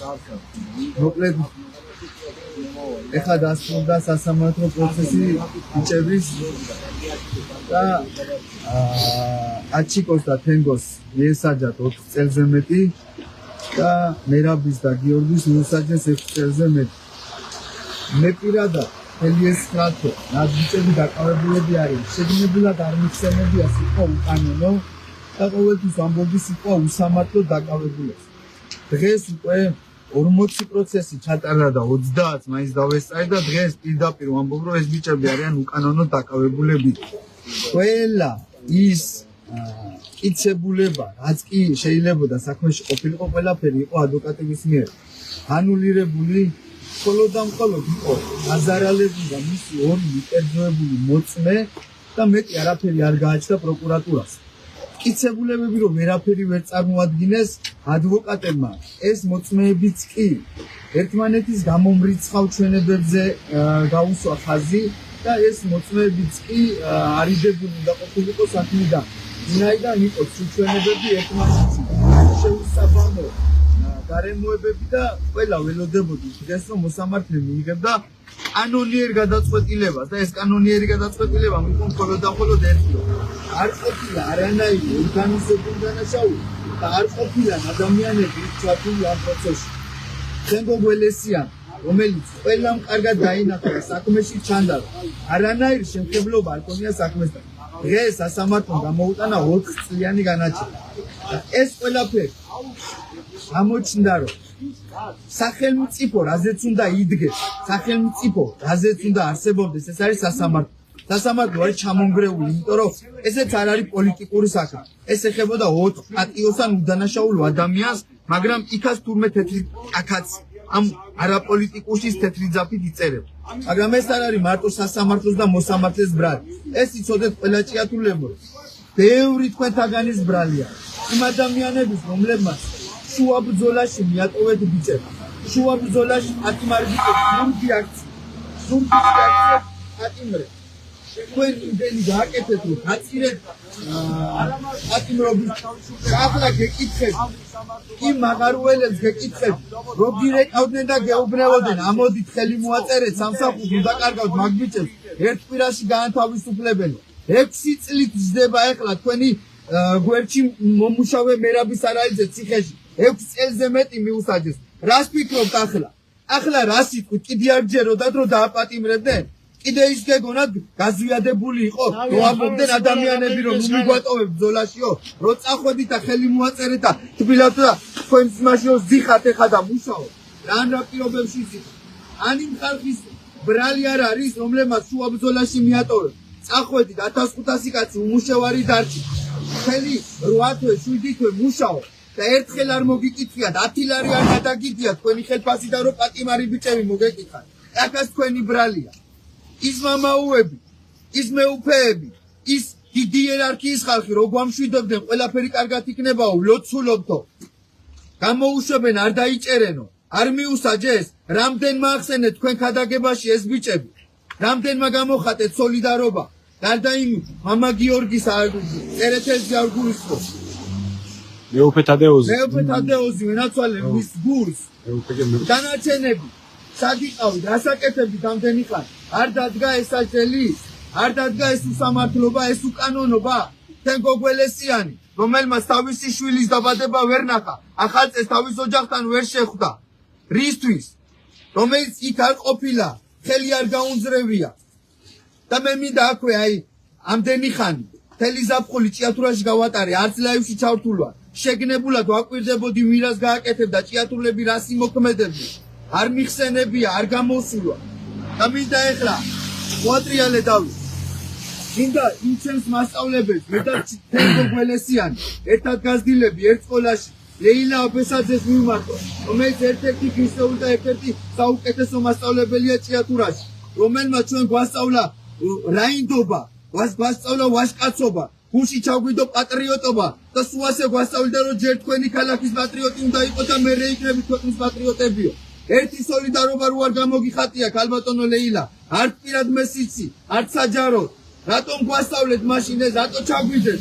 მოკლედ ეხლა დასრულდა სასამართლო პროცესი ბიჭების და აჩიკოს და თენგოს მიესაჯათ 4 წელზე მეტი და მერაბის და გიორგის მიესაჯეს 6 წელზე მეტი. მე პირადად ელიეს ხალხო ნაბიჯები დაკავებულები არის შეგნებულად არ მიხსენებია სიტყვა უკანონო და ყოველთვის ამბობდი სიტყვა უსამართლო დაკავებულებს. დღეს უკვე 40 პროცესი ჩატარდა და 30 მაინც დავესწარი და დღეს პირდაპირ ვამბობ რომ ეს ბიჭები არიან უკანონო დაკავებულები. ყველა ის კიცებულება რაც კი შეიძლებოდა საქმეში ყოფილიყო ყველაფერი იყო ადვოკატების მიერ ანულირებული. მხოლოდ და მხოლოდ იყო აზარალებული და მისი ორი მიკერძოებული მოწმე და მეტი არაფერი არ გააჩნდა პროკურატურას. კიცებულებები რომ ვერაფერი ვერ წარმოადგინეს ადვოკატებმა ეს მოწმეებიც კი ერთმანეთის გამომრიცხავ ჩვენებებზე გაუსვა ხაზი და ეს მოწმეებიც კი არიდებული და ყოფილიყო საქმიდან. ვინაიდან იყო ჩვენებები ერთმანეთს შეუსაბამო გარემოებები და ყველა ველოდებოდი დღეს რომ მოსამართლე მიიღებდა კანონიერ გადაწყვეტილებას და ეს კანონიერი გადაწყვეტილება მიყო მხოლოდ და მხოლოდ ერთი რომ არ ყოფილა არანაირი ორგანიზებული დანაშაული და არ ყოფილა ადამიანები ჩართული ამ პროცესში. თენგო გველესიან რომელიც ყველამ კარგად დაინახა საქმეში ჩანდა არანაირი შემთხვევლობა არ ქონია საქმესთან. დღეს სასამართლომ გამოუტანა 4 წლიანი განაჩენი. ეს ყველაფერი გამოჩნდა რომ სახელმწიფო რაზეც უნდა იდგეს, სახელმწიფო რაზეც უნდა არსებობდეს, ეს არის სასამართლო. სასამართლო არის ჩამონგრეული, იმიტომ რომ ესეც არ არის პოლიტიკური საქმე. ეს ეხებოდა 4 პატიოსან უდანაშაულ ადამიანს, მაგრამ იქაც თურმე თეთრი აკაც ამ არაპოლიტიკუშის თეთრი ძაფით იწერება. მაგრამ ეს არ არის მარტო სასამართლოს და მოსამართლეს ბრალი. ეს იცოდეთ ყველა ჭიათულებო. ბევრი თქვენთაგანის ბრალია. იმ ადამიანების რომლებმაც შუა ბრძოლაში მიატოვეთ ბიჭები. შუა ბრძოლაში ატიმარბიტეთ ზურგი აქცია. ზურგი აქცია ატიმრე. თქვენ იმდენი გააკეთეთ რომ აწირეთ ატიმრობის ახლა გეკითხეთ იმ მაღარუელებს გეკითხეთ რომ დირექტავდნენ და გეუბნებოდნენ ამოდით ხელი მოაწერეთ სამსახურს უდაკარგავთ მაგ ბიჭებს ერთ კვირაში გაანთავისუფლებენ 6 წლით ჯდება ახლა თქვენი გვერდში მომუშავე მერაბის არაიძე ციხეში 6 წელზე მეტი მიუსაჯეს. რას ფიქრობთ ახლა? ახლა რას იტყვით? კიდე არ ჯეროდათ რომ დააპატიმრებდნენ? კიდე ის გეგონათ გაზვიადებული იყო? რომ ამბობდნენ ადამიანები რომ მიგვატოვებ ბრძოლაშიო? რომ წახვედით და ხელი მოაწერეთ და თბილად და თქვენს მაშინო ზიხათ ეხა და მუშაობ. რა პირობებში იზრდება? ან იმ ხალხის ბრალი არ არის რომლებმაც შუა ბრძოლაში მიატოვეს? წახვედით 1500 კაცი უმუშევარი დარჩით. ხელი 8 თვე 7 თვე მუშაობ. და ერთხელ არ მოგიკითხიათ 10 ლარი არ გადაგიდიათ თქვენი ხელფასიდან რომ პატიმარი ბიჭები მოგეკითხათ. ახაც თქვენი ბრალია. ის მამაუები, ის მეუფეები, ის დიდი იერარქიის ხალხი რო გვამშვიდობდნენ ყველაფერი კარგად იქნებაო, ლოცულობთო. გამოუშვებენ არ დაიჭერენო, არ მიუსაჯეს, რამდენმა ახსენეთ თქვენ ქადაგებაში ეს ბიჭები. რამდენმა გამოხატეთ სოლიდარობა. გარდა იმით, მამა გიორგის წერეთელზე არ გულისხმობს. მეუფე თადეოზი ვინაცვალე მის გულს დანარჩენები სად იყავით რასაკეთებდით ამდენი ხანი არ დადგა ეს საჭელი არ დადგა ეს უსამართლობა ეს უკანონობა თენგო გველესიანი რომელმაც თავისი შვილის დაბადება ვერ ნახა ახალწელს თავის ოჯახთან ვერ შეხვდა რისთვის რომელიც იქ არ ყოფილა ხელი არ გაუნძრევია და მე მინდა აქვე აი ამდენი ხანი თელი ზაფხული ჭიათურაში გავატარე არც ლაივში ჩავთულვა შეგნებულად ვაკვირდებოდი ვირას გააკეთებდა ჭიათურლები რას იმოქმედებდნენ არ მიხსენებია არ გამოსულა და მინდა ეხლა ყვატრიალე დავი მინდა იმ ჩემს მასწავლებელს მე და თენგო გველესიანი ერთად გაზრდილები ერთ სკოლაში ლეილა აფესაძეს მიმართო რომელიც ერთ-ერთი ქრისტეულ და ერთ-ერთი საუკეთესო მასწავლებელია ჭიათურაში რომელმაც ჩვენ გვასწავლა რაინდობა გვასწავლა ვაჟკაცობა გულში ჩაგვიდო პატრიოტობა და სულ ასე გვასწავლდა რომ ჯერ თქვენი ქალაქის პატრიოტი უნდა იყოს და მე რეიქნებით ქვეყნის პატრიოტებიო. ერთი სოლიდარობა რო არ გამოგიხატია ქალბატონო ლეილა, არც პირად მესიცი, არც საჯაროდ. რატომ გვასწავლეთ მაშინ ეს, რატო ჩაგვიძეთ?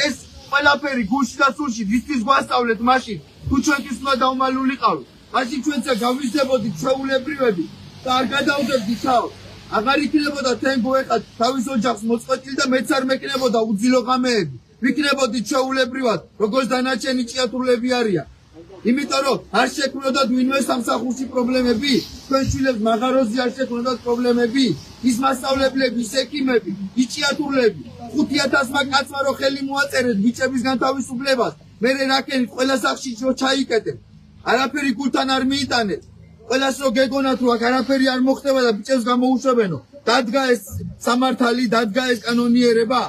ეს ყველაფერი გულში და სულში ისთვის გვასწავლეთ მაშინ, თუ ჩვენთვის უნდა დავმალულიყავით. მაშინ ჩვენცა გავიზრდებოდით ჩვეულებრივები და არ გადავდებდით თავს. აღარ იქნებოდა თემბო ეხა თავის ოჯახს მოწყვეტილი და მეც არ მექნებოდა უძილო ღამეები. ვიქნებოდით ჩვეულებრივად, როგორც დანარჩენი ჭიათურლები არიან. იმიტომ რომ არ შექმნოდათ ვინმე სამსახურში პრობლემები, თქვენ შვილებს მაღაროზე არ შექმნოდათ პრობლემები, ის მასწავლებლები, ის ექიმები, ის ჭიათურლები, 5000-მა კაცმა რო ხელი მოაწერეთ ბიჭების განთავისუფლებას, მერე რაკენით ყველა სახში რო ჩაიკეტეთ. არაფერი გულთან არ მიიტანეთ. ყველას რო გეგონათ რომ აქ არაფერი არ მოხდება და ბიჭებს გამოუშვებენო. დადგა ეს სამართალი, დადგა ეს კანონიერება.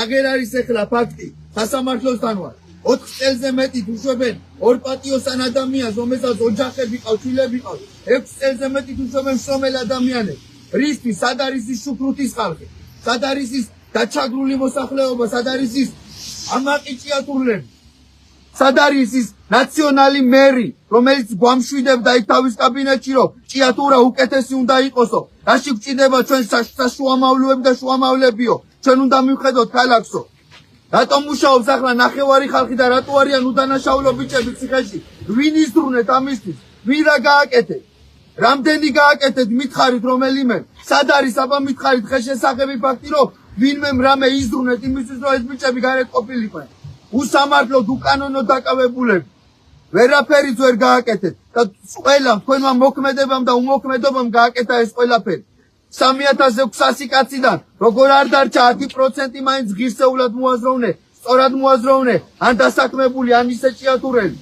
აღერ არის ეხლა ფაქტი, სასამართლოსთან ვარ. 4 წელზე მეტი უშვებენ ორ პატიოსან ადამიანს, რომელსაც ოჯახები ყავს, შვილები ყავს. 6 წელზე მეტი უშვებენ შრომელ ადამიანებს. რისთვის? სად არის ის შუქრუთის ხალხი? სად არის ის დაჩაგრული მოსახლეობა? სად არის ის ამაყი ჭიათურლები? სად არის ის ნაციონალი მერი, რომელიც გვამშვიდებდა იქ თავის კაბინეტში, რომ ჭიათურა უკეთესი უნდა იყოსო. რაში გვჭირდება ჩვენ საშუამავლოები და შუამავლებიო? ჩვენ უნდა მივხედოთ ქალაქსო. რატომ მუშაობს ახლა ნახევარი ხალხი და რატო არიან უდანაშაულო ბიჭები ციხეში? ვინ იზრუნეთ ამისთვის? ვინ რა გააკეთეთ? რამდენი გააკეთეთ მითხარით რომელიმე? სად არის აბა მითხარით ხელშესახები ფაქტი, რომ ვინმე რამე იზრუნეთ იმისთვის, რომ ეს ბიჭები გარეთ ყოფილიყვნენ? უსამართლოდ, უკანონოდ დაკავებულები. ვერაფერიც ვერ გააკეთეთ და ყველა თქვენმა მოქმედებამ და უმოქმედობამ გააკეთა ეს ყველაფერი. 3600 კაციდან როგორ არ დარჩა 10% მაინც ღირსეულად მოაზროვნე, სწორად მოაზროვნე, ან დასაქმებული, ან ისე ჭიათურელი.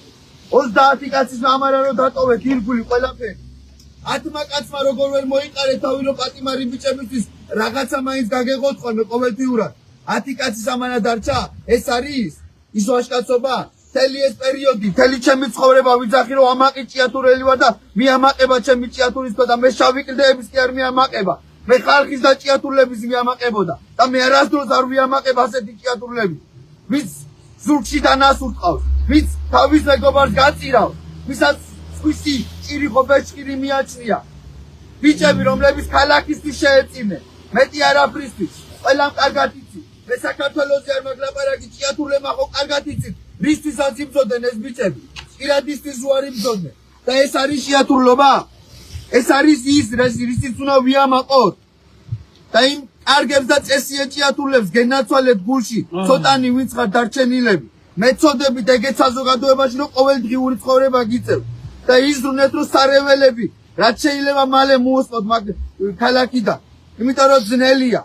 30 კაცის ამარა რომ დატოვეთ ირგული ყველაფერი. 10 კაცმა როგორ ვერ მოიყარეთ თავი რომ პატიმარი ბიჭებისთვის რაღაცა მაინც გაგეღოთ ხოლმე ყოველდღიურად. 10 კაცის ამარა დარჩა, ეს არის ის ვაჟკაცობა. მთელი ეს პერიოდი, მთელი ჩემი ცხოვრება ვიძახი რომ ამაყი ჭიათურელი ვარ და მიამაყება ჩემი ჭიათურის და მე შავი კლდეების კი არ მიამაყება. მე ხალხის და ჭიათურლების მიამაყებოდა და მე არასდროს არ ვიამაყებ ასეთი ჭიათურლები. ვინც ზურგში დანას ურტყავს, ვინც თავის მეგობარს გაწირავს, ვისაც სხვისი ჭირი ხო ბეჭკირი მიაჩნია. ბიჭები რომლების ქალაქისთვის შეეწინე, მეტი არაფრისთვის, ყველამ კარგად იცით. მე საქართველოზე არ მაგლაპარაკი ჭიათურლებმა ხო კარგად იცით. რისთვისაც იბრძოდნენ ეს ბიჭები? ჭირადისთვის უარ იბრძოდნენ. და ეს არის ჭიათურლობა? ეს არის ის, რისიც უნდა ვიამაყოთ. და იმ კარგებს და წესიერ ჭიათურლებს გენაცვალეთ გულში, ცოტანი ვინც ხარ დარჩენილები. მეცოდებით ეგეთ საზოგადოებაში, რომ ყოველდღიური ცხოვრება გიწევთ. და იზრუნეთ, რომ სარეველები, რაც შეიძლება მალე მოუსწოთ ქალაქიდან. იმიტომ რომ ძნელია.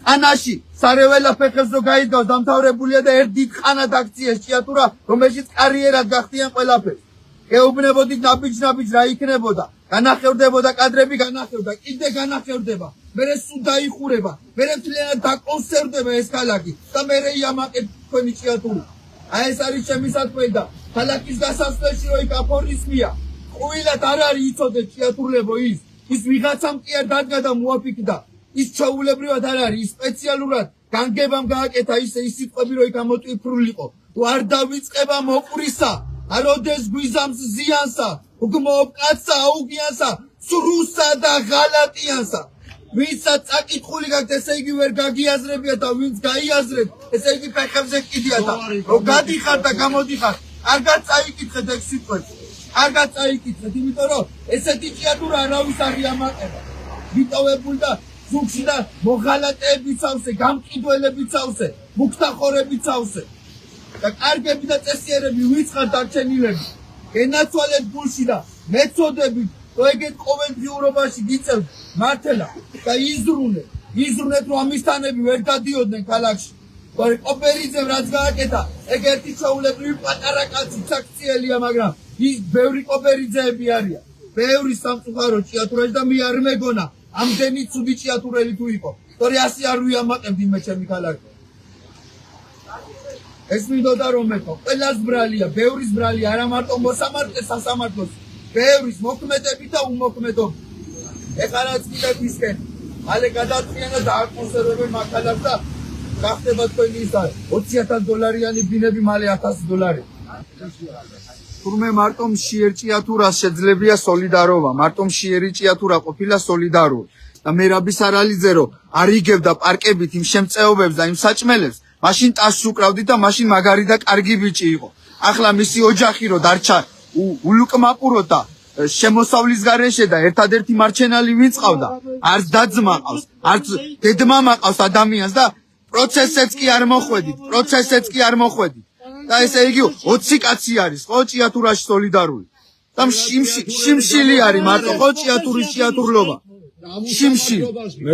ანაში სარეველა ფეხებს რო გაიდგავს დამთავრებულია და ერთ დიდ ხანად აქციეს ჭიათურა, რომელშიც კარიერად გახდიან ყველაფერს. გეუბნებოდით ნაბიჯ რა იქნებოდა. განახევდებოდა კადრები, განახევდა, კიდე განახევდება. მერე სულ დაიხურება, მერე მთლიანად დაკონსერვდება ეს ქალაქი და მერე იამაყებ თქვენი ჭიათური. აი ეს არის ჩემი საქმე და ქალაქის გასასვლელში რო იქ აფორიზმია. ყვილად არ არის იცოდეთ ჭიათურლებო ის ვიღაცამ კი არ დადგა და მოაფიქრდა. ის ჩაულებრივად არ არის, სპეციალურად განგებამ გააკეთა ის სიტყვები რომ იქ ამოტვიფრულიყო. არ დავიწყება მოყვრისა, აროდეს გვიზამს ზიანსა, უგმობ კაცსა აუგიანსა, სრუსა და ღალატიანსა. ვინცაც წაკითხული გაქვთ, ესე იგი ვერ გაგიაზრებიათ და ვინც გაიაზრეთ, ესე იგი ფეხებზე კიდიათ და რომ გადიხარ და გამოდიხარ, კარგად წაიკითხეთ ეგ სიტყვებს. კარგად წაიკითხეთ, იმიტომ რომ ესეთი ჭიათურა არავის არ იამაყება. ვიტოვებული და ზუგში და მოღალატეებიც ავსე, გამყიდველებიც ავსე, მუქთახორებიც ავსე. და კარგები და წესიერები ვინც ხარ დარჩენილები. გენაცვალეთ გულში და მეცოდებით, რომ ეგეთ ყოველდღიურობაში გიწევთ მართლა და იზრუნეთ რომ ამისთანები ვერ გადიოდნენ ქალაქში. კოპერიძემ რაც გააკეთა, ეგ ერთი ჩვეულებრივი პატარა კაცი საქციელია, მაგრამ ის ბევრი კოპერიძეები არიან. ბევრი სამწუხარო ჭიათურაში და მე არ მეგონა ამდენი ცუდი ჭიათურელი თუ იყო. თორე ასე არ ვიამაყებდი მე ჩემი ქალაქი. ეს მინდოდა რომ მეთქო, ყველას ბრალია, ბევრის ბრალია, არა მარტო მოსამართლეს, სასამართლოს. ბევრის მოქმედებით და უმოქმედობით. ეხლა რაც კიდე ვისკენ, მალე გადაწყვიან და დააკონსერვებენ მაგალას და გახდება თქვენი ის $20,000 ბინები მალე $1,000. თურმე მარტო მშიერ ჭიათურას შეძლებია სოლიდარობა, მარტო მშიერი ჭიათურა ყოფილა სოლიდარული. და მე რაბის არალიძე რომ არ იგებდა პარკებით იმ შემწეობებს და იმ საჭმელებს, მაშინ ტასს უკრავდით და მაშინ მაგარი და კარგი ბიჭი იყო. ახლა მისი ოჯახი რო დარჩა ულუკმაპუროთ და შემოსავლის გარეშე და ერთადერთი მარჩენალი ვინც ყავდა, არც დაძმა ყავს, არც დედმამა ყავს ადამიანს და პროცესიც კი არ მოხვედით. და ესე იგი 20 კაცი არის, ხო, ჭიათურაში სოლიდარული. და შიმშილი არის მარტო, ხო, ჭიათურის ჭიათურლობა. შიმშილი.